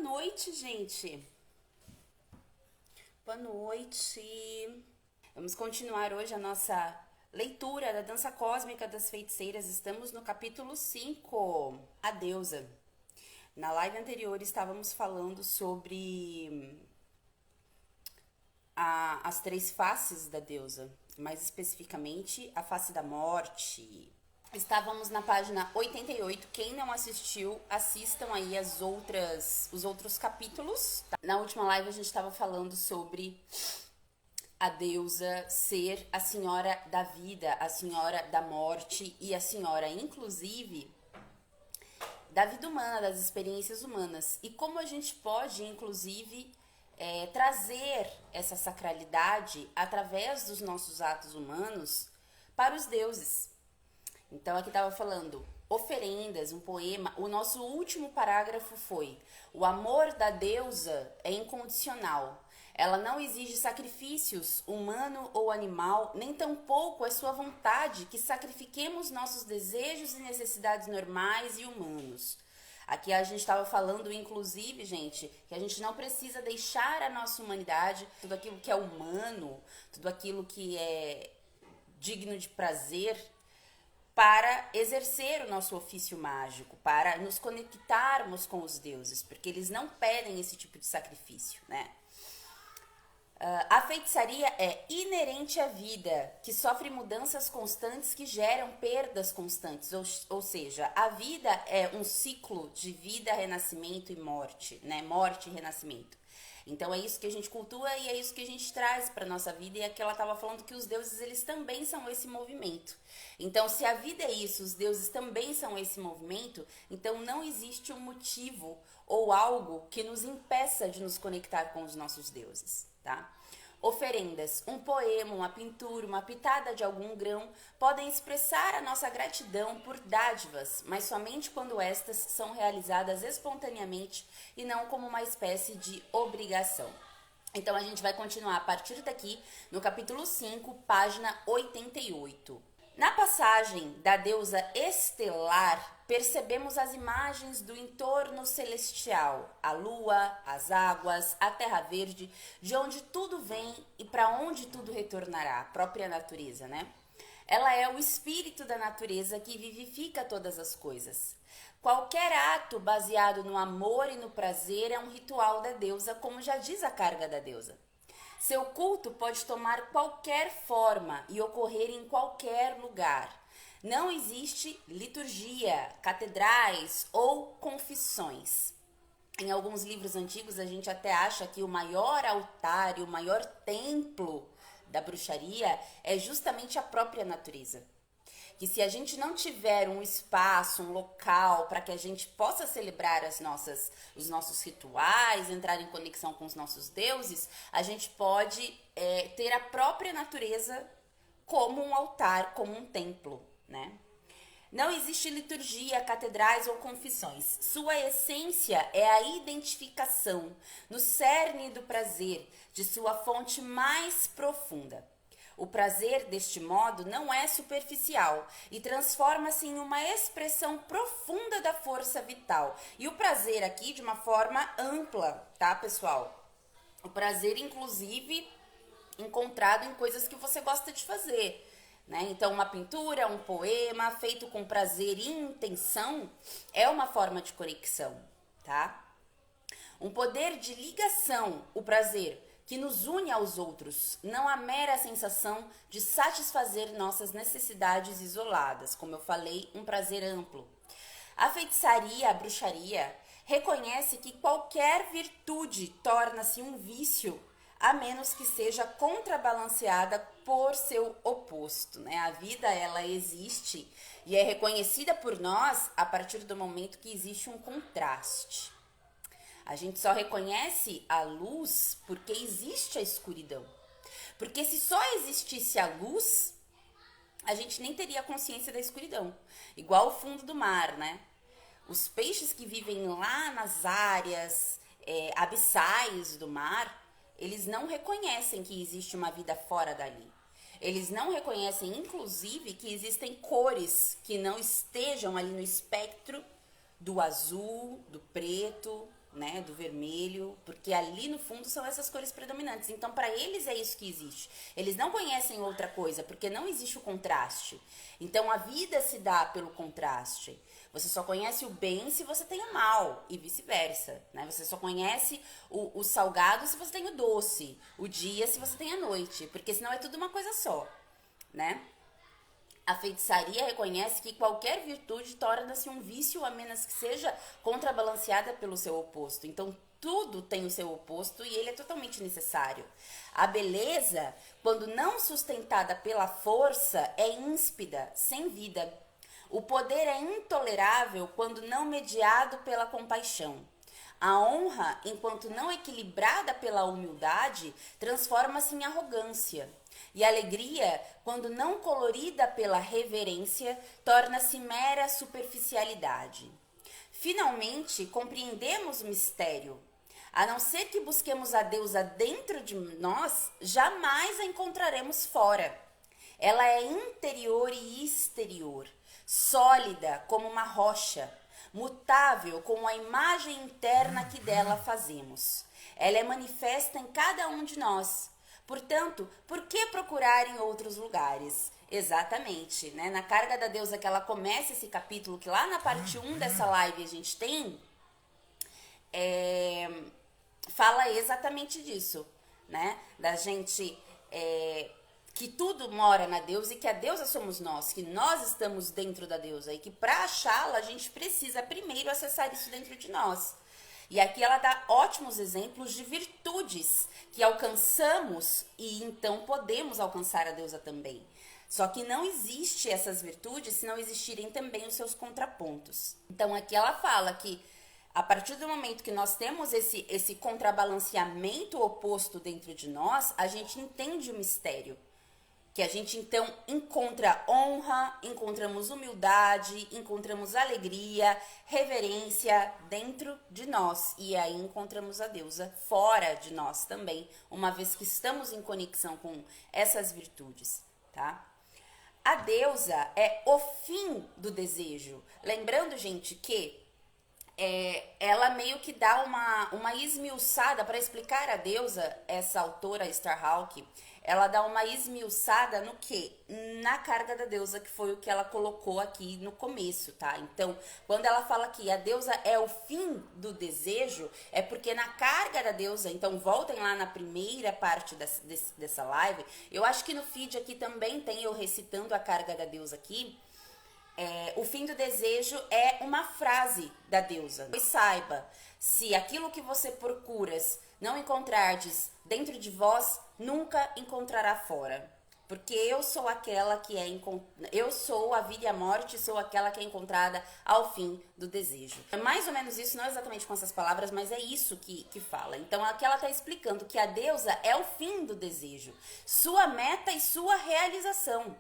noite, gente. Boa noite. Vamos continuar hoje a nossa leitura da Dança Cósmica das Feiticeiras. Estamos no capítulo 5, a deusa. Na live anterior estávamos falando sobre as três faces da deusa, mais especificamente a face da morte. Estávamos na página 88. Quem não assistiu, assistam aí os outros capítulos. Tá? Na última live a gente estava falando sobre a deusa ser a senhora da vida, a senhora da morte e a senhora, inclusive, da vida humana, das experiências humanas. E como a gente pode, inclusive, trazer essa sacralidade através dos nossos atos humanos para os deuses. Então aqui estava falando oferendas, um poema. O nosso último parágrafo foi: o amor da deusa é incondicional. Ela não exige sacrifícios, humano ou animal, nem tampouco é sua vontade que sacrifiquemos nossos desejos e necessidades normais e humanos. Aqui a gente estava falando, inclusive, gente, que a gente não precisa deixar a nossa humanidade, tudo aquilo que é humano, tudo aquilo que é digno de prazer, para exercer o nosso ofício mágico, para nos conectarmos com os deuses, porque eles não pedem esse tipo de sacrifício, né? A feitiçaria é inerente à vida, que sofre mudanças constantes que geram perdas constantes, ou seja, a vida é um ciclo de vida, renascimento e morte, né? Morte e renascimento. Então é isso que a gente cultua e é isso que a gente traz para nossa vida. E aqui ela estava falando que os deuses, eles também são esse movimento. Então, se a vida é isso, os deuses também são esse movimento, então não existe um motivo ou algo que nos impeça de nos conectar com os nossos deuses, tá? Oferendas, um poema, uma pintura, uma pitada de algum grão podem expressar a nossa gratidão por dádivas, mas somente quando estas são realizadas espontaneamente e não como uma espécie de obrigação. Então a gente vai continuar a partir daqui no capítulo 5, página 88. Na passagem da deusa estelar, percebemos as imagens do entorno celestial, a lua, as águas, a terra verde, de onde tudo vem e para onde tudo retornará, a própria natureza, né? Ela é o espírito da natureza que vivifica todas as coisas. Qualquer ato baseado no amor e no prazer é um ritual da deusa, como já diz a carga da deusa. Seu culto pode tomar qualquer forma e ocorrer em qualquer lugar. Não existe liturgia, catedrais ou confissões. Em alguns livros antigos a gente até acha que o maior altar e o maior templo da bruxaria é justamente a própria natureza. Que se a gente não tiver um espaço, um local para que a gente possa celebrar os nossos rituais, entrar em conexão com os nossos deuses, a gente pode ter a própria natureza como um altar, como um templo, né? Não existe liturgia, catedrais ou confissões. Sua essência é a identificação no cerne do prazer, de sua fonte mais profunda. O prazer, deste modo, não é superficial e transforma-se em uma expressão profunda da força vital. E o prazer aqui de uma forma ampla, tá, pessoal? O prazer, inclusive, encontrado em coisas que você gosta de fazer, né? Então, uma pintura, um poema feito com prazer e intenção é uma forma de conexão, tá? Um poder de ligação, o prazer, que nos une aos outros, não a mera sensação de satisfazer nossas necessidades isoladas, como eu falei, um prazer amplo. A feitiçaria, a bruxaria, reconhece que qualquer virtude torna-se um vício, a menos que seja contrabalanceada por seu oposto, né? A vida, ela existe e é reconhecida por nós a partir do momento que existe um contraste. A gente só reconhece a luz porque existe a escuridão. Porque se só existisse a luz, a gente nem teria consciência da escuridão. Igual o fundo do mar, né? Os peixes que vivem lá nas áreas abissais do mar, eles não reconhecem que existe uma vida fora dali. Eles não reconhecem, inclusive, que existem cores que não estejam ali no espectro do azul, do preto, né, do vermelho, porque ali no fundo são essas cores predominantes. Então, para eles é isso que existe. Eles não conhecem outra coisa, porque não existe o contraste. Então, a vida se dá pelo contraste. Você só conhece o bem se você tem o mal, e vice-versa, né? Você só conhece o salgado se você tem o doce, o dia se você tem a noite, porque senão é tudo uma coisa só, né? A feitiçaria reconhece que qualquer virtude torna-se um vício, a menos que seja contrabalanceada pelo seu oposto. Então, tudo tem o seu oposto e ele é totalmente necessário. A beleza, quando não sustentada pela força, é íspida, sem vida. O poder é intolerável quando não mediado pela compaixão. A honra, enquanto não equilibrada pela humildade, transforma-se em arrogância. E a alegria, quando não colorida pela reverência, torna-se mera superficialidade. Finalmente, compreendemos o mistério. A não ser que busquemos a deusa dentro de nós, jamais a encontraremos fora. Ela é interior e exterior, sólida como uma rocha, mutável como a imagem interna que dela fazemos. Ela é manifesta em cada um de nós. Portanto, por que procurar em outros lugares? Exatamente, né? Na carga da deusa que ela começa esse capítulo, que lá na parte 1 dessa live a gente tem, fala exatamente disso, né? Da gente, que tudo mora na deusa e que a deusa somos nós, que nós estamos dentro da deusa e que para achá-la a gente precisa primeiro acessar isso dentro de nós. E aqui ela dá ótimos exemplos de virtudes que alcançamos e então podemos alcançar a deusa também. Só que não existe essas virtudes se não existirem também os seus contrapontos. Então aqui ela fala que a partir do momento que nós temos esse contrabalanceamento oposto dentro de nós, a gente entende o mistério. Que a gente então encontra honra, encontramos humildade, encontramos alegria, reverência dentro de nós. E aí encontramos a deusa fora de nós também, uma vez que estamos em conexão com essas virtudes, tá? A deusa é o fim do desejo. Lembrando, gente, que ela meio que dá uma esmiuçada para explicar a deusa, essa autora Starhawk, ela dá uma esmiuçada no quê? Na carga da deusa, que foi o que ela colocou aqui no começo, tá? Então, quando ela fala que a deusa é o fim do desejo, é porque na carga da deusa, então voltem lá na primeira parte dessa live, eu acho que no feed aqui também tem eu recitando a carga da deusa aqui. O fim do desejo é uma frase da deusa. Pois saiba, se aquilo que você procuras não encontrardes dentro de vós, nunca encontrará fora. Porque eu sou aquela que eu sou a vida e a morte, sou aquela que é encontrada ao fim do desejo. É mais ou menos isso, não exatamente com essas palavras, mas é isso que fala. Então aqui ela está explicando que a deusa é o fim do desejo, sua meta e sua realização.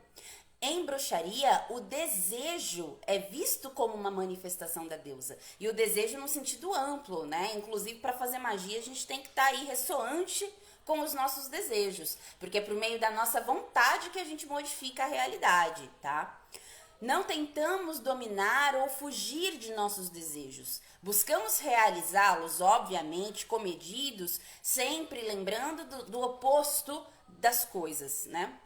Em bruxaria, o desejo é visto como uma manifestação da deusa. E o desejo no sentido amplo, né? Inclusive, para fazer magia, a gente tem que estar aí ressoante com os nossos desejos. Porque é por meio da nossa vontade que a gente modifica a realidade, tá? Não tentamos dominar ou fugir de nossos desejos. Buscamos realizá-los, obviamente, comedidos, sempre lembrando do oposto das coisas, né?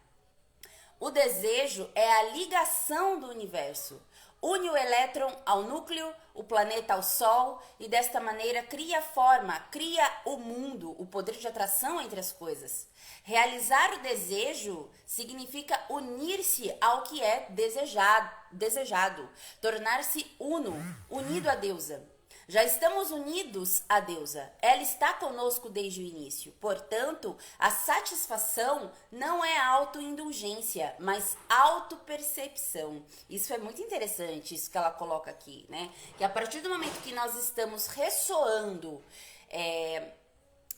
O desejo é a ligação do universo. Une o elétron ao núcleo, o planeta ao Sol e desta maneira cria forma, cria o mundo, o poder de atração entre as coisas. Realizar o desejo significa unir-se ao que é desejado, tornar-se unido à deusa. Já estamos unidos à deusa. Ela está conosco desde o início. Portanto, a satisfação não é autoindulgência, mas autopercepção. Isso é muito interessante, isso que ela coloca aqui, né? Que a partir do momento que nós estamos ressoando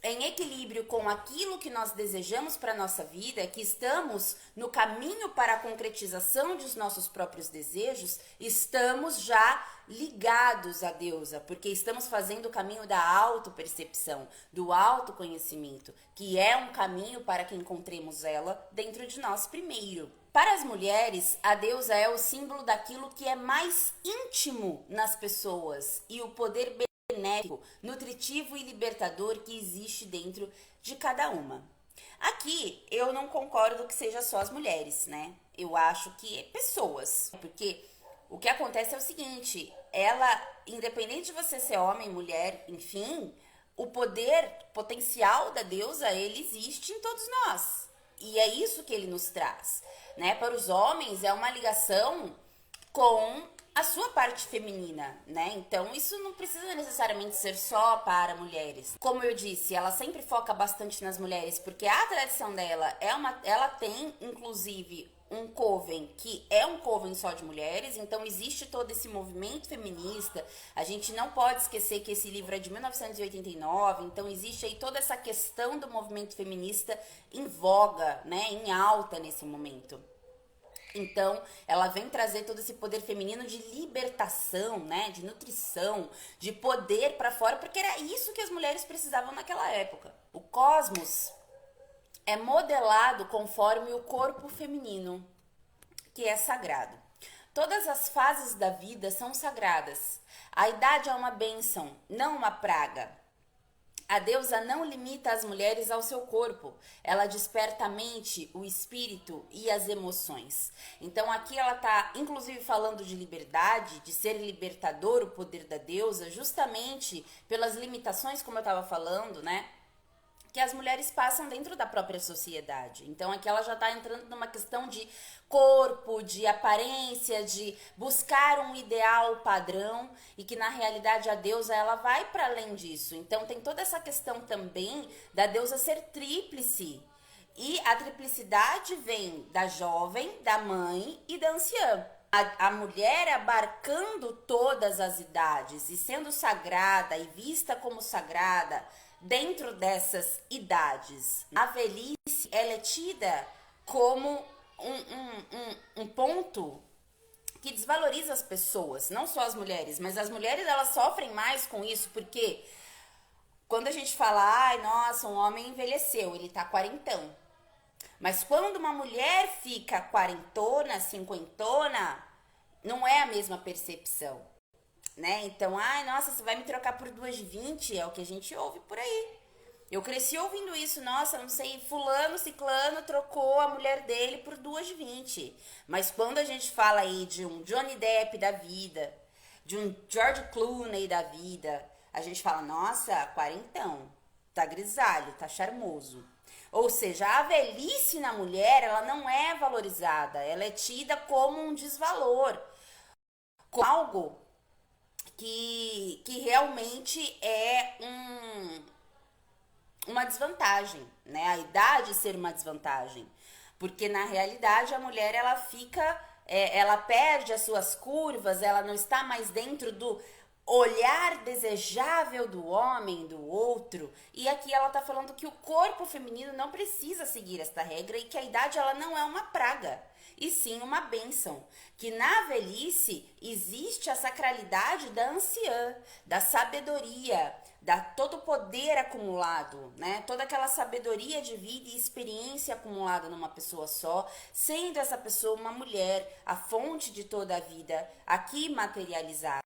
em equilíbrio com aquilo que nós desejamos para a nossa vida, que estamos no caminho para a concretização dos nossos próprios desejos, estamos já ligados à deusa, porque estamos fazendo o caminho da autopercepção, do autoconhecimento, que é um caminho para que encontremos ela dentro de nós primeiro. Para as mulheres, a deusa é o símbolo daquilo que é mais íntimo nas pessoas e o poder benéfico, nutritivo e libertador que existe dentro de cada uma. Aqui eu não concordo que seja só as mulheres, né? Eu acho que é pessoas, porque o que acontece é o seguinte, independente de você ser homem, mulher, enfim, o poder potencial da deusa, ele existe em todos nós. E é isso que ele nos traz, né? Para os homens é uma ligação com a sua parte feminina, né? Então isso não precisa necessariamente ser só para mulheres. Como eu disse, ela sempre foca bastante nas mulheres, porque a tradição dela ela tem inclusive um coven que é um coven só de mulheres, então existe todo esse movimento feminista. A gente não pode esquecer que esse livro é de 1989, então existe aí toda essa questão do movimento feminista em voga, né, em alta nesse momento. Então, ela vem trazer todo esse poder feminino de libertação, né, de nutrição, de poder para fora, porque era isso que as mulheres precisavam naquela época. O cosmos é modelado conforme o corpo feminino, que é sagrado. Todas as fases da vida são sagradas. A idade é uma bênção, não uma praga. A deusa não limita as mulheres ao seu corpo. Ela desperta a mente, o espírito e as emoções. Então aqui ela está inclusive falando de liberdade, de ser libertador, o poder da deusa, justamente pelas limitações, como eu estava falando, né? Que as mulheres passam dentro da própria sociedade. Então aqui ela já está entrando numa questão de corpo, de aparência, de buscar um ideal padrão e que na realidade a deusa ela vai para além disso. Então tem toda essa questão também da deusa ser tríplice. E a triplicidade vem da jovem, da mãe e da anciã. A mulher abarcando todas as idades e sendo sagrada e vista como sagrada dentro dessas idades. A velhice ela é tida como um ponto que desvaloriza as pessoas, não só as mulheres, mas as mulheres elas sofrem mais com isso, porque quando a gente fala, ai, nossa, um homem envelheceu, ele tá quarentão. Mas quando uma mulher fica quarentona, cinquentona, não é a mesma percepção, né? Então, ai, nossa, você vai me trocar por 2 de 20, é o que a gente ouve por aí. Eu cresci ouvindo isso, nossa, não sei, fulano, ciclano trocou a mulher dele por 2 de 20. Mas quando a gente fala aí de um Johnny Depp da vida, de um George Clooney da vida, a gente fala, nossa, quarentão, tá grisalho, tá charmoso. Ou seja, a velhice na mulher, ela não é valorizada, ela é tida como um desvalor, como algo que realmente é uma desvantagem, né? A idade ser uma desvantagem, porque na realidade a mulher ela fica, ela perde as suas curvas, ela não está mais dentro do olhar desejável do homem, do outro. E aqui ela tá falando que o corpo feminino não precisa seguir esta regra e que a idade ela não é uma praga, e sim uma bênção. Que na velhice existe a sacralidade da anciã, da sabedoria, da todo o poder acumulado, né? Toda aquela sabedoria de vida e experiência acumulada numa pessoa só, sendo essa pessoa uma mulher, a fonte de toda a vida aqui materializada.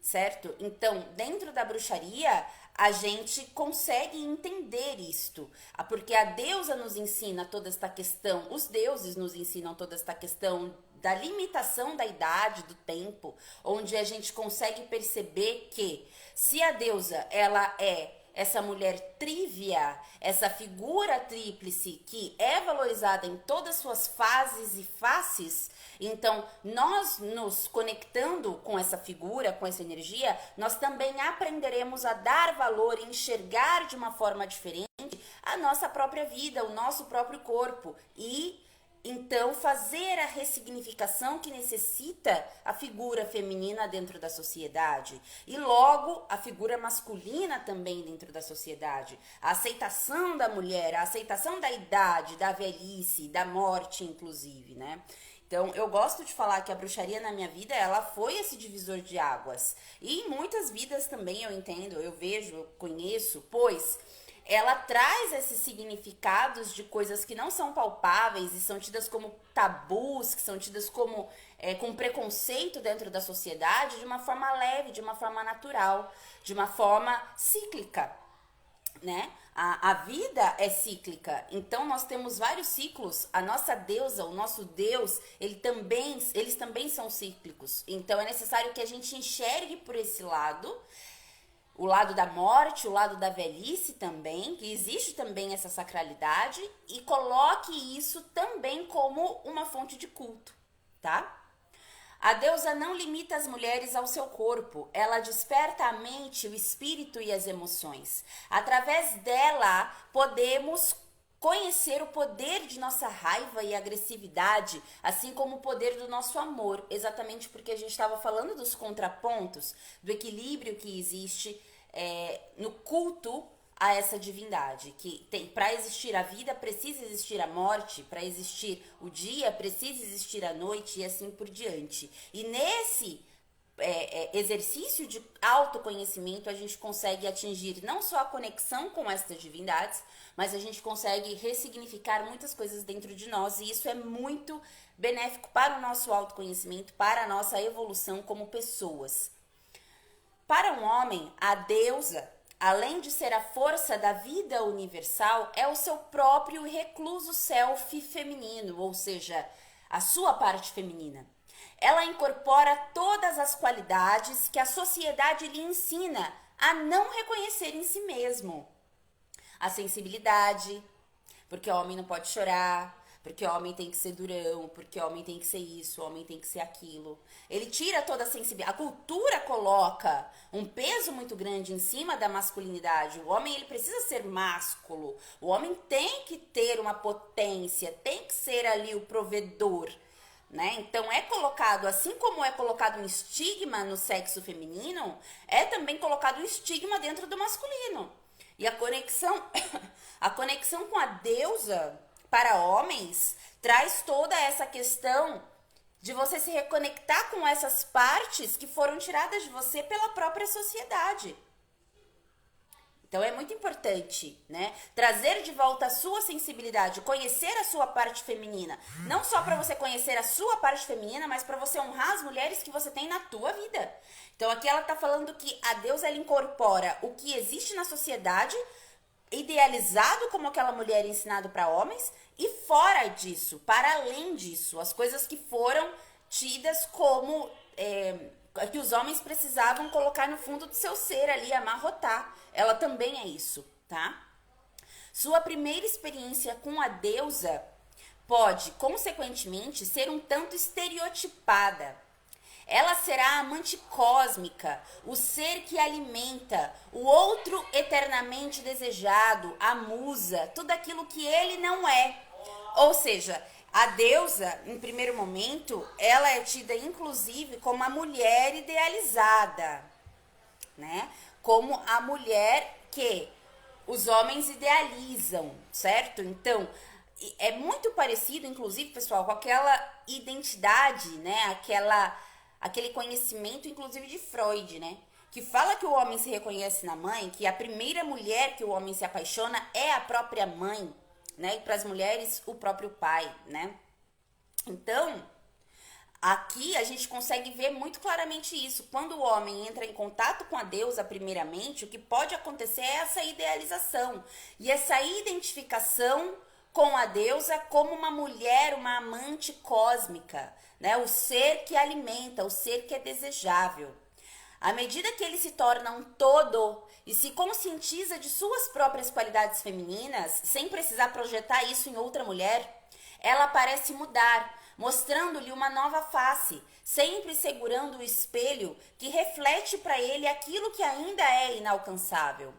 Certo? Então, dentro da bruxaria, a gente consegue entender isto, porque a deusa nos ensina toda esta questão, os deuses nos ensinam toda esta questão da limitação da idade, do tempo, onde a gente consegue perceber que se a deusa, ela é essa mulher trívia, essa figura tríplice que é valorizada em todas suas fases e faces, então nós nos conectando com essa figura, com essa energia, nós também aprenderemos a dar valor e enxergar de uma forma diferente a nossa própria vida, o nosso próprio corpo e então fazer a ressignificação que necessita a figura feminina dentro da sociedade e logo a figura masculina também dentro da sociedade. A aceitação da mulher, a aceitação da idade, da velhice, da morte inclusive, né? Então, eu gosto de falar que a bruxaria na minha vida, ela foi esse divisor de águas. E em muitas vidas também eu entendo, eu vejo, eu conheço, pois ela traz esses significados de coisas que não são palpáveis e são tidas como tabus, que são tidas como com preconceito dentro da sociedade, de uma forma leve, de uma forma natural, de uma forma cíclica, né? A vida é cíclica, então nós temos vários ciclos. A nossa deusa, o nosso Deus, eles também são cíclicos. Então é necessário que a gente enxergue por esse lado, o lado da morte, o lado da velhice também, que existe também essa sacralidade, e coloque isso também como uma fonte de culto, tá? A deusa não limita as mulheres ao seu corpo, ela desperta a mente, o espírito e as emoções. Através dela, podemos conhecer o poder de nossa raiva e agressividade, assim como o poder do nosso amor, exatamente porque a gente estava falando dos contrapontos, do equilíbrio que existe no culto a essa divindade, que tem, para existir a vida precisa existir a morte, para existir o dia precisa existir a noite e assim por diante. E nesse exercício de autoconhecimento a gente consegue atingir não só a conexão com estas divindades, mas a gente consegue ressignificar muitas coisas dentro de nós, e isso é muito benéfico para o nosso autoconhecimento, para a nossa evolução como pessoas. Para um homem, a deusa, além de ser a força da vida universal, é o seu próprio e recluso self feminino, ou seja, a sua parte feminina. Ela incorpora todas as qualidades que a sociedade lhe ensina a não reconhecer em si mesmo. A sensibilidade, porque o homem não pode chorar, porque o homem tem que ser durão, porque o homem tem que ser isso, o homem tem que ser aquilo. Ele tira toda a sensibilidade. A cultura coloca um peso muito grande em cima da masculinidade. O homem, ele precisa ser másculo. O homem tem que ter uma potência, tem que ser ali o provedor, né? Então é colocado, assim como é colocado um estigma no sexo feminino, é também colocado um estigma dentro do masculino. E a conexão com a deusa para homens traz toda essa questão de você se reconectar com essas partes que foram tiradas de você pela própria sociedade. Então é muito importante, né? Trazer de volta a sua sensibilidade, conhecer a sua parte feminina. Não só para você conhecer a sua parte feminina, mas para você honrar as mulheres que você tem na tua vida. Então aqui ela tá falando que a deusa, ela incorpora o que existe na sociedade, idealizado como aquela mulher ensinado para homens, e fora disso, para além disso, as coisas que foram tidas como que os homens precisavam colocar no fundo do seu ser ali, amarrotar. Ela também é isso, tá? Sua primeira experiência com a deusa pode, consequentemente, ser um tanto estereotipada. Ela será a amante cósmica, o ser que alimenta, o outro eternamente desejado, a musa, tudo aquilo que ele não é. Ou seja, a deusa, em primeiro momento, ela é tida inclusive como a mulher idealizada, né? Como a mulher que os homens idealizam, certo? Então, é muito parecido, inclusive, pessoal, com aquela identidade, né? Aquele conhecimento, inclusive, de Freud, né? Que fala que o homem se reconhece na mãe, que a primeira mulher que o homem se apaixona é a própria mãe, né? E para as mulheres, o próprio pai, né? Então, aqui a gente consegue ver muito claramente isso. Quando o homem entra em contato com a deusa, primeiramente, o que pode acontecer é essa idealização e essa identificação com a deusa como uma mulher, uma amante cósmica, né? O ser que alimenta, o ser que é desejável. À medida que ele se torna um todo e se conscientiza de suas próprias qualidades femininas, sem precisar projetar isso em outra mulher, ela parece mudar, mostrando-lhe uma nova face, sempre segurando o espelho que reflete para ele aquilo que ainda é inalcançável.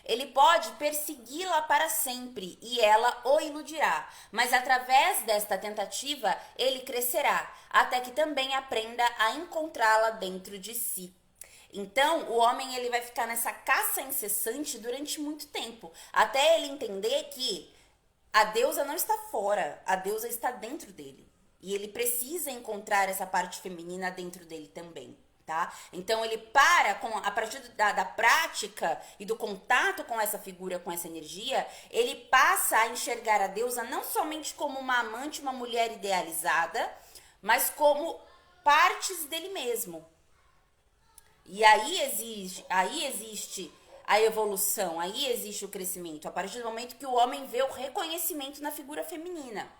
Ele pode persegui-la para sempre e ela o iludirá, mas através desta tentativa ele crescerá, até que também aprenda a encontrá-la dentro de si. Então, o homem ele vai ficar nessa caça incessante durante muito tempo, até ele entender que a deusa não está fora, a deusa está dentro dele. E ele precisa encontrar essa parte feminina dentro dele também, tá? Então ele para a partir da prática e do contato com essa figura, com essa energia, ele passa a enxergar a deusa não somente como uma amante, uma mulher idealizada, mas como partes dele mesmo. E aí existe a evolução, aí existe o crescimento, a partir do momento que o homem vê o reconhecimento na figura feminina.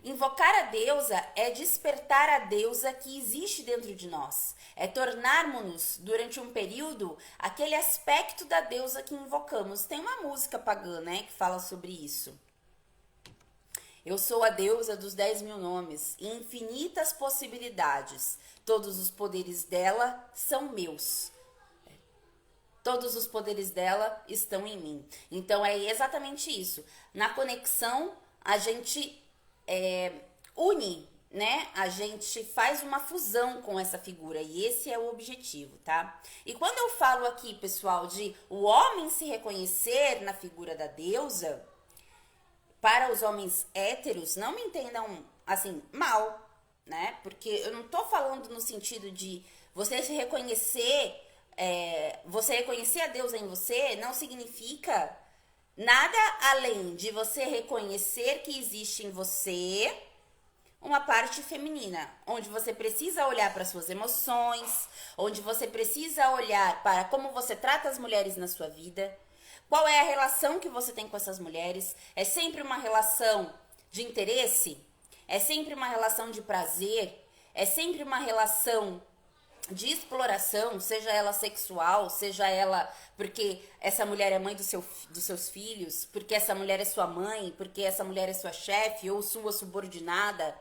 Invocar a deusa é despertar a deusa que existe dentro de nós. É tornarmos-nos, durante um período, aquele aspecto da deusa que invocamos. Tem uma música pagã, né, que fala sobre isso. Eu sou a deusa dos 10.000 nomes e infinitas possibilidades. Todos os poderes dela são meus. Todos os poderes dela estão em mim. Então é exatamente isso. Na conexão, a gente une, né? A gente faz uma fusão com essa figura e esse é o objetivo, tá? E quando eu falo aqui, pessoal, de o homem se reconhecer na figura da deusa, para os homens héteros, não me entendam assim, mal, né? Porque eu não tô falando no sentido de você se reconhecer, você reconhecer a deusa em você não significa nada além de você reconhecer que existe em você uma parte feminina, onde você precisa olhar para suas emoções, onde você precisa olhar para como você trata as mulheres na sua vida, qual é a relação que você tem com essas mulheres. É sempre uma relação de interesse? É sempre uma relação de prazer? É sempre uma relação de exploração, seja ela sexual, seja ela porque essa mulher é mãe dos seus filhos, porque essa mulher é sua mãe, porque essa mulher é sua chefe ou sua subordinada.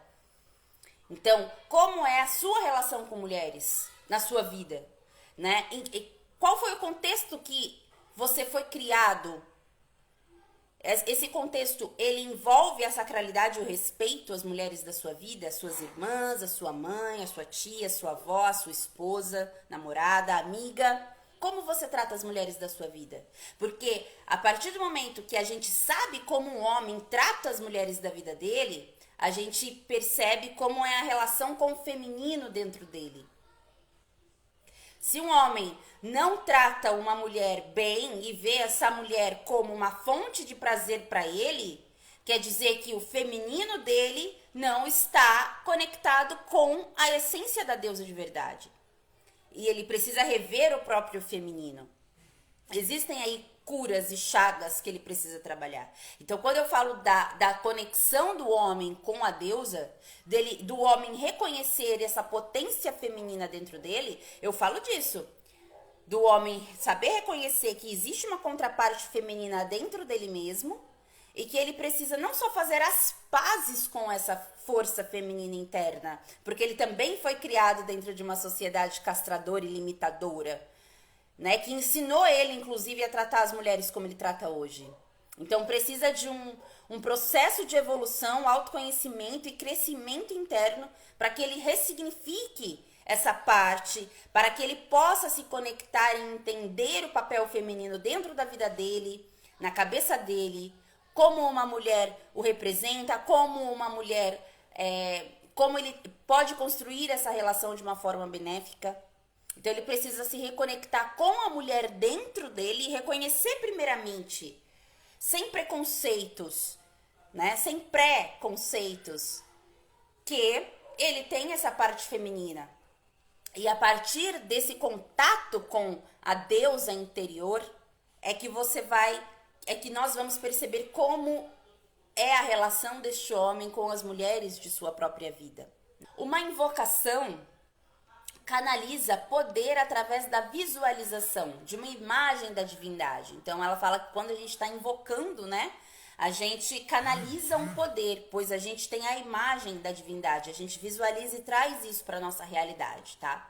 Então, como é a sua relação com mulheres na sua vida, né? E qual foi o contexto que você foi criado? Esse contexto, ele envolve a sacralidade e o respeito às mulheres da sua vida, às suas irmãs, à sua mãe, à sua tia, à sua avó, à sua esposa, namorada, amiga. Como você trata as mulheres da sua vida? Porque a partir do momento que a gente sabe como um homem trata as mulheres da vida dele, a gente percebe como é a relação com o feminino dentro dele. Se um homem não trata uma mulher bem e vê essa mulher como uma fonte de prazer para ele, quer dizer que o feminino dele não está conectado com a essência da deusa de verdade. E ele precisa rever o próprio feminino. Existem aí curas e chagas que ele precisa trabalhar. Então, quando eu falo da conexão do homem com a deusa, do homem reconhecer essa potência feminina dentro dele, eu falo disso. Do homem saber reconhecer que existe uma contraparte feminina dentro dele mesmo e que ele precisa não só fazer as pazes com essa força feminina interna, porque ele também foi criado dentro de uma sociedade castradora e limitadora, né, que ensinou ele, inclusive, a tratar as mulheres como ele trata hoje. Então, precisa de um processo de evolução, autoconhecimento e crescimento interno para que ele ressignifique essa parte, para que ele possa se conectar e entender o papel feminino dentro da vida dele, na cabeça dele, como uma mulher o representa, como uma mulher, como ele pode construir essa relação de uma forma benéfica. Então ele precisa se reconectar com a mulher dentro dele e reconhecer primeiramente, sem preconceitos, né? Sem pré-conceitos, que ele tem essa parte feminina. E a partir desse contato com a deusa interior é que nós vamos perceber como é a relação deste homem com as mulheres de sua própria vida. Uma invocação canaliza poder através da visualização de uma imagem da divindade. Então ela fala que quando a gente está invocando, né, a gente canaliza um poder, pois a gente tem a imagem da divindade, a gente visualiza e traz isso para nossa realidade, tá?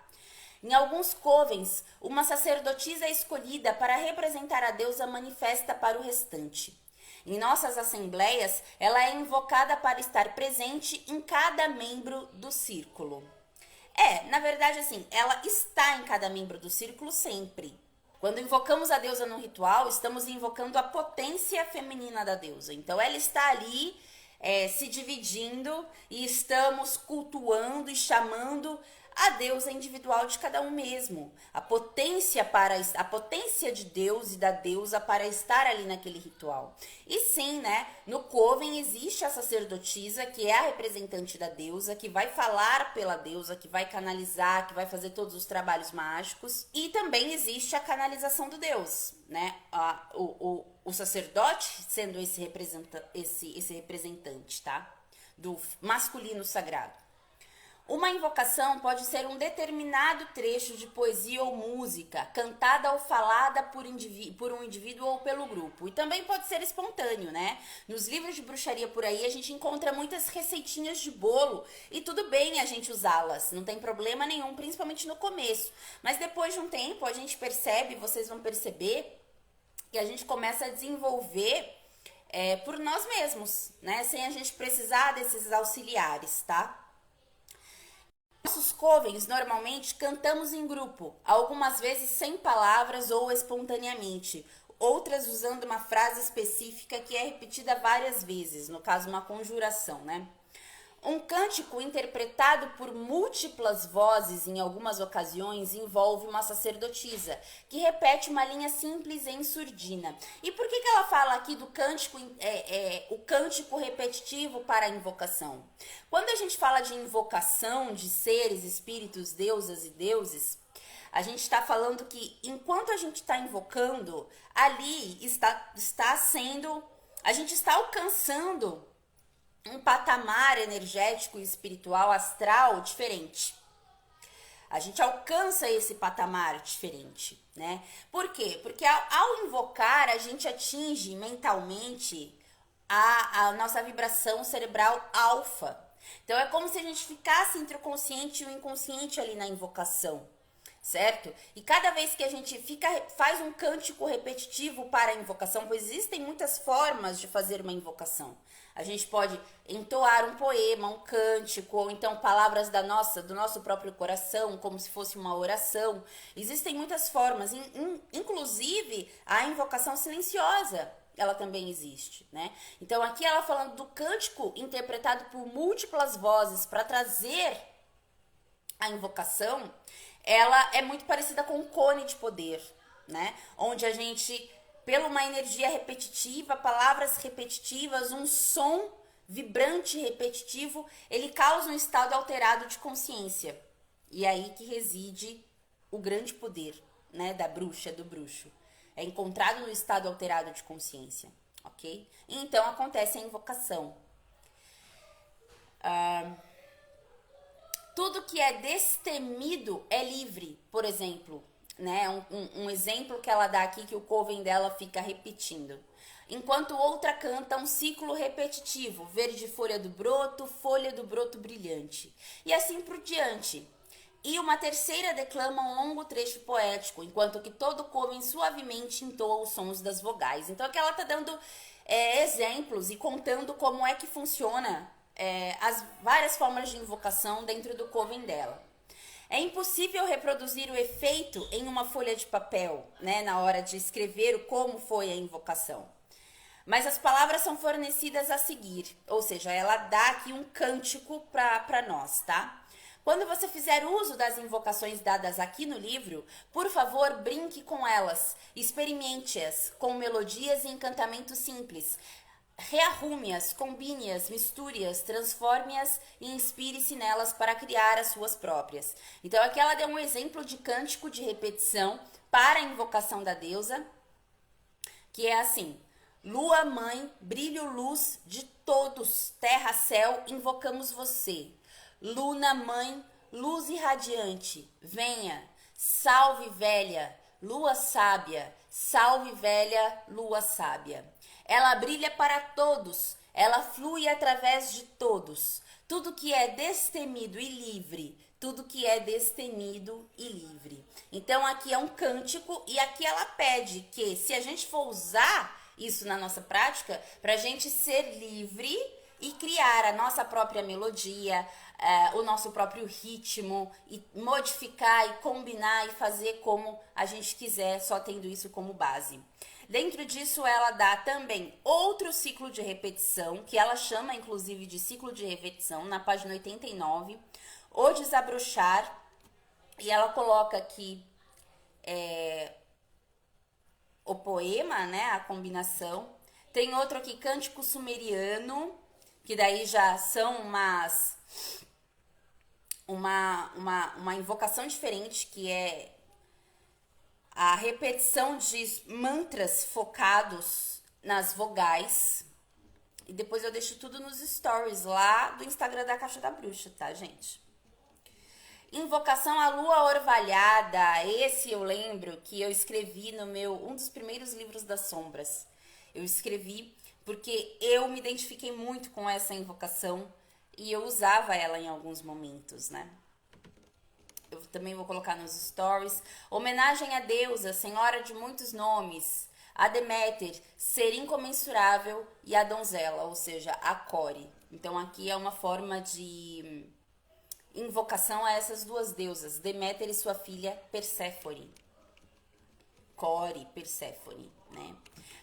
Em alguns covens, uma sacerdotisa escolhida para representar a deusa manifesta para o restante. Em nossas assembleias, ela é invocada para estar presente em cada membro do círculo. Na verdade, assim, ela está em cada membro do círculo sempre. Quando invocamos a deusa no ritual, estamos invocando a potência feminina da deusa. Então, ela está ali se dividindo e estamos cultuando e chamando a deusa individual de cada um mesmo, a potência de Deus e da deusa para estar ali naquele ritual. E sim, né, no coven existe a sacerdotisa, que é a representante da deusa, que vai falar pela deusa, que vai canalizar, que vai fazer todos os trabalhos mágicos, e também existe a canalização do deus, né, o sacerdote sendo esse representante, tá, do masculino sagrado. Uma invocação pode ser um determinado trecho de poesia ou música, cantada ou falada por um indivíduo ou pelo grupo. E também pode ser espontâneo, né? Nos livros de bruxaria por aí a gente encontra muitas receitinhas de bolo e tudo bem a gente usá-las, não tem problema nenhum, principalmente no começo. Mas depois de um tempo a gente percebe, vocês vão perceber, que a gente começa a desenvolver por nós mesmos, né? Sem a gente precisar desses auxiliares, tá? Nossos covens, normalmente, cantamos em grupo, algumas vezes sem palavras ou espontaneamente, outras usando uma frase específica que é repetida várias vezes, no caso, uma conjuração, né? Um cântico interpretado por múltiplas vozes em algumas ocasiões envolve uma sacerdotisa, que repete uma linha simples em surdina. E por que ela fala aqui do cântico, o cântico repetitivo para a invocação? Quando a gente fala de invocação de seres, espíritos, deusas e deuses, a gente está falando que enquanto a gente está invocando, ali está sendo, a gente está alcançando um patamar energético, espiritual, astral diferente. A gente alcança esse patamar diferente, né? Por quê? Porque ao invocar, a gente atinge mentalmente a nossa vibração cerebral alfa. Então, é como se a gente ficasse entre o consciente e o inconsciente ali na invocação, certo? E cada vez que a gente faz um cântico repetitivo para a invocação, pois existem muitas formas de fazer uma invocação. A gente pode entoar um poema, um cântico, ou então palavras do nosso próprio coração, como se fosse uma oração. Existem muitas formas, inclusive a invocação silenciosa, ela também existe, né? Então aqui ela falando do cântico interpretado por múltiplas vozes para trazer a invocação, ela é muito parecida com o cone de poder, né? Onde a gente, pela uma energia repetitiva, palavras repetitivas, um som vibrante repetitivo, ele causa um estado alterado de consciência. E é aí que reside o grande poder, né, da bruxa, do bruxo. É encontrado no estado alterado de consciência, ok? E então acontece a invocação. Tudo que é destemido é livre, por exemplo, né? Um exemplo que ela dá aqui, que o coven dela fica repetindo. Enquanto outra canta um ciclo repetitivo, verde folha do broto brilhante. E assim por diante. E uma terceira declama um longo trecho poético, enquanto que todo coven suavemente entoa os sons das vogais. Então aqui ela está dando exemplos e contando como é que funciona as várias formas de invocação dentro do coven dela. É impossível reproduzir o efeito em uma folha de papel, né, na hora de escrever como foi a invocação. Mas as palavras são fornecidas a seguir, ou seja, ela dá aqui um cântico para nós, tá? Quando você fizer uso das invocações dadas aqui no livro, por favor, brinque com elas, experimente-as com melodias e encantamentos simples. Rearrume-as, combine-as, misture-as, transforme-as e inspire-se nelas para criar as suas próprias. Então aqui ela deu um exemplo de cântico de repetição para a invocação da deusa, que é assim: lua, mãe, brilho, luz de todos, terra, céu, invocamos você. Luna, mãe, luz irradiante, venha, salve velha, lua sábia, salve velha, lua sábia. Ela brilha para todos, ela flui através de todos. Tudo que é destemido e livre, tudo que é destemido e livre. Então aqui é um cântico e aqui ela pede que, se a gente for usar isso na nossa prática, para a gente ser livre e criar a nossa própria melodia, o nosso próprio ritmo, e modificar e combinar e fazer como a gente quiser, só tendo isso como base. Dentro disso, ela dá também outro ciclo de repetição, que ela chama inclusive de ciclo de repetição, na página 89, o desabrochar, E ela coloca aqui o poema, né? A combinação. Tem outro aqui, Cântico Sumeriano, que daí já são uma invocação diferente, que é a repetição de mantras focados nas vogais. E depois eu deixo tudo nos stories lá do Instagram da Caixa da Bruxa, tá, gente? Invocação à Lua Orvalhada. Esse eu lembro que eu escrevi no um dos primeiros livros das sombras. Eu escrevi porque eu me identifiquei muito com essa invocação e eu usava ela em alguns momentos, né? Eu também vou colocar nos stories. Homenagem à deusa, senhora de muitos nomes, a Deméter, ser incomensurável, e a donzela, ou seja, a Core. Então aqui é uma forma de invocação a essas duas deusas, Deméter e sua filha Perséfone. Core, Perséfone, né?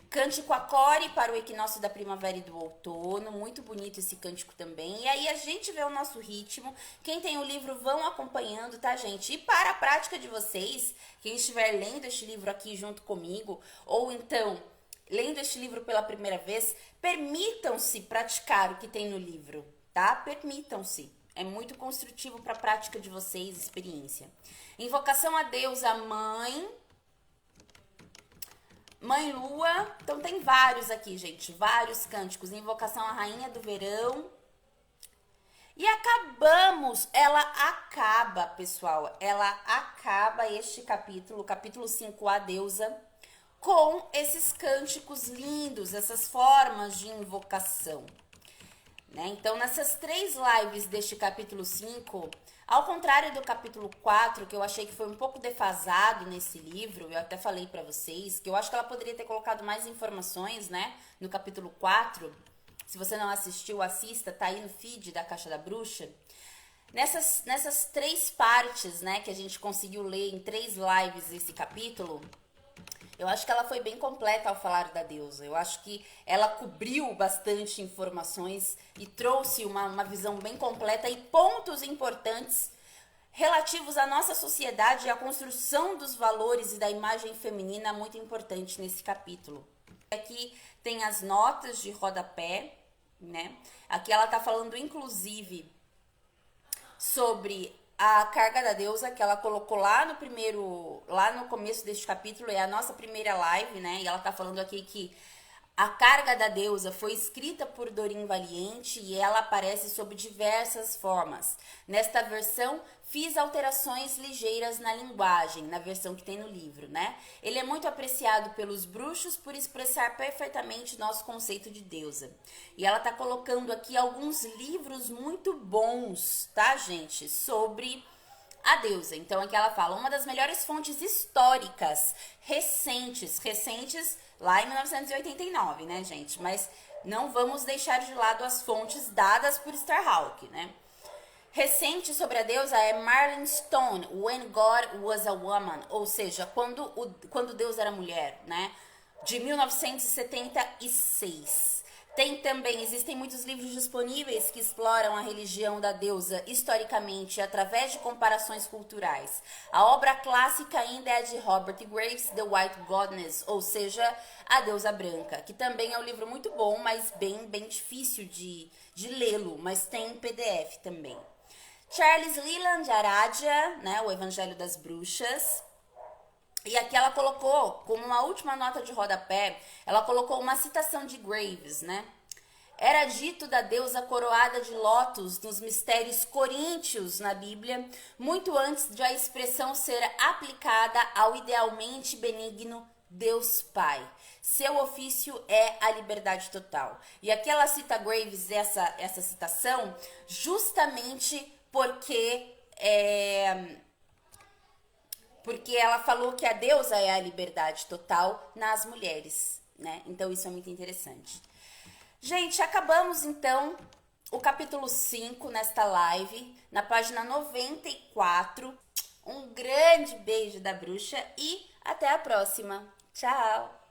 Cântico a Core para o equinócio da primavera e do outono. Muito bonito esse cântico também. E aí a gente vê o nosso ritmo. Quem tem o livro vão acompanhando, tá, gente? E para a prática de vocês, quem estiver lendo este livro aqui junto comigo, ou então lendo este livro pela primeira vez, permitam-se praticar o que tem no livro, tá? Permitam-se. É muito construtivo para a prática de vocês, experiência. Invocação a deusa mãe. Mãe Lua, então tem vários aqui, gente, vários cânticos. Invocação à Rainha do Verão. E acabamos, ela acaba, pessoal, ela acaba este capítulo, capítulo 5, a deusa, com esses cânticos lindos, essas formas de invocação. Né? Então, nessas 3 lives deste capítulo 5... Ao contrário do capítulo 4, que eu achei que foi um pouco defasado nesse livro, eu até falei pra vocês, que eu acho que ela poderia ter colocado mais informações, né, no capítulo 4. Se você não assistiu, assista, tá aí no feed da Caixa da Bruxa. Nessas 3 partes, né, que a gente conseguiu ler em 3 lives esse capítulo, eu acho que ela foi bem completa ao falar da deusa. Eu acho que ela cobriu bastante informações e trouxe uma visão bem completa e pontos importantes relativos à nossa sociedade e à construção dos valores e da imagem feminina, muito importante nesse capítulo. Aqui tem as notas de rodapé, né? Aqui ela tá falando, inclusive, sobre a carga da deusa, que ela colocou lá no começo deste capítulo, é a nossa primeira live, né? E ela tá falando aqui que a carga da deusa foi escrita por Doreen Valiente e ela aparece sob diversas formas. Nesta versão, fiz alterações ligeiras na linguagem, na versão que tem no livro, né? Ele é muito apreciado pelos bruxos por expressar perfeitamente nosso conceito de deusa. E ela tá colocando aqui alguns livros muito bons, tá, gente? Sobre a deusa. Então aqui ela fala, uma das melhores fontes históricas recentes lá em 1989, né, gente? Mas não vamos deixar de lado as fontes dadas por Starhawk, né? Recente sobre a deusa é Marlene Stone, When God Was a Woman, ou seja, quando Deus era mulher, né? De 1976. Existem muitos livros disponíveis que exploram a religião da deusa historicamente através de comparações culturais. A obra clássica ainda é de Robert Graves, The White Goddess, ou seja, a deusa branca, que também é um livro muito bom, mas bem difícil de lê-lo, mas tem em PDF também. Charles Leland Aradia, né, o Evangelho das Bruxas. E aqui ela colocou, como uma última nota de rodapé, ela colocou uma citação de Graves, né? Era dito da deusa coroada de lótus nos mistérios coríntios na Bíblia, muito antes de a expressão ser aplicada ao idealmente benigno Deus Pai. Seu ofício é a liberdade total. E aqui ela cita Graves, essa citação, justamente porque ela falou que a deusa é a liberdade total nas mulheres, né? Então isso é muito interessante. Gente, acabamos então o capítulo 5 nesta live, na página 94. Um grande beijo da bruxa e até a próxima. Tchau!